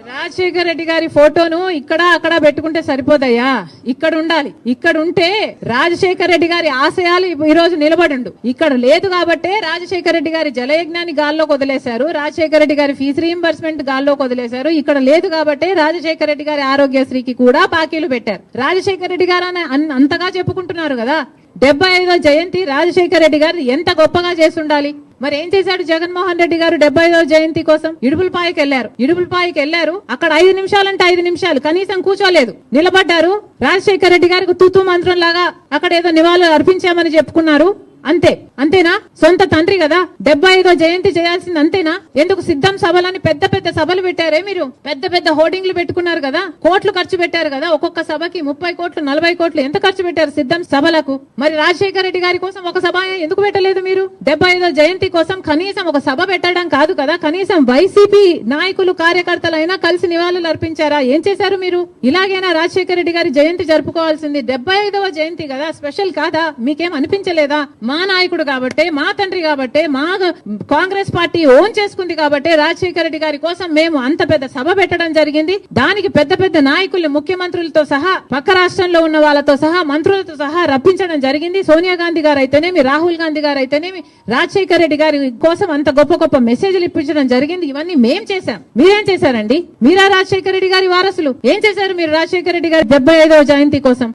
రాజశేఖర రెడ్డి గారి ఫోటోను ఇక్కడ అక్కడ పెట్టుకుంటే సరిపోదయ్యా, ఇక్కడ ఉండాలి. ఇక్కడ ఉంటే రాజశేఖర రెడ్డి గారి ఆశయాలు ఈ రోజు నిలబడిండు. ఇక్కడ లేదు కాబట్టే రాజశేఖర రెడ్డి గారి జలయజ్ఞాన్ని గాల్లోకి వదిలేశారు, రాజశేఖర రెడ్డి గారి ఫీజు రీయింబర్స్మెంట్ గాల్లోకి వదిలేశారు. ఇక్కడ లేదు కాబట్టే రాజశేఖర రెడ్డి గారి ఆరోగ్యశ్రీకి కూడా బాకీలు పెట్టారు. రాజశేఖర రెడ్డి గారు అంతగా చెప్పుకుంటున్నారు కదా, 75వ జయంతి రాజశేఖర రెడ్డి గారు ఎంత గొప్పగా చేస్తుండాలి. మరి ఏం చేశాడు జగన్మోహన్ రెడ్డి గారు 75వ జయంతి కోసం? ఇడుపులపాయకి వెళ్లారు. అక్కడ 5 నిమిషాలంటే 5 నిమిషాలు కనీసం కూర్చోలేదు, నిలబడ్డారు. రాజశేఖర రెడ్డి గారికి తూతూ మంత్రం లాగా అక్కడ ఏదో నివాళులు అర్పించామని చెప్పుకున్నారు. అంతేనా? సొంత తండ్రి కదా, 75వ జయంతి చేయాల్సింది అంతేనా? ఎందుకు సిద్ధం సభలని పెద్ద పెద్ద సభలు పెట్టారే మీరు? పెద్ద పెద్ద హోర్డింగ్లు పెట్టుకున్నారు కదా, కోట్లు ఖర్చు పెట్టారు కదా, ఒక్కొక్క సభకి 30 కోట్లు 40 కోట్లు ఎంత ఖర్చు పెట్టారు సిద్ధం సభలకు? మరి రాజశేఖర రెడ్డి గారి కోసం ఒక సభ ఎందుకు పెట్టలేదు మీరు? 75వ జయంతి కోసం కనీసం ఒక సభ పెట్టడం కాదు కదా, కనీసం వైసీపీ నాయకులు కార్యకర్తలైనా కలిసి నివాళులు అర్పించారా? ఏం చేశారు మీరు? ఇలాగైనా రాజశేఖర రెడ్డి గారి జయంతి జరుపుకోవాల్సింది. 75వ జయంతి కదా, స్పెషల్ కాదా? మీకేం అనిపించలేదా? మా నాయకుడు కాబట్టే, మా తండ్రి కాబట్టే, మా కాంగ్రెస్ పార్టీ ఓన్ చేసుకుంది కాబట్టే రాజశేఖర రెడ్డి గారి కోసం మేము అంత పెద్ద సభ పెట్టడం జరిగింది. దానికి పెద్ద పెద్ద నాయకులు, ముఖ్యమంత్రులతో సహా, పక్క రాష్ట్రంలో ఉన్న వాళ్ళతో సహా, మంత్రులతో సహా రప్పించడం జరిగింది. సోనియా గాంధీ గారు అయితేనేమి, రాహుల్ గాంధీ గారు అయితేనేమి రాజశేఖర రెడ్డి గారి కోసం అంత గొప్ప గొప్ప మెసేజ్లు ఇప్పించడం జరిగింది. ఇవన్నీ మేం చేశాం. మీరేం చేశారండి? మీరా రాజశేఖర రెడ్డి గారి వారసులు? ఏం చేశారు మీరు రాజశేఖర రెడ్డి గారి 75వ జయంతి కోసం?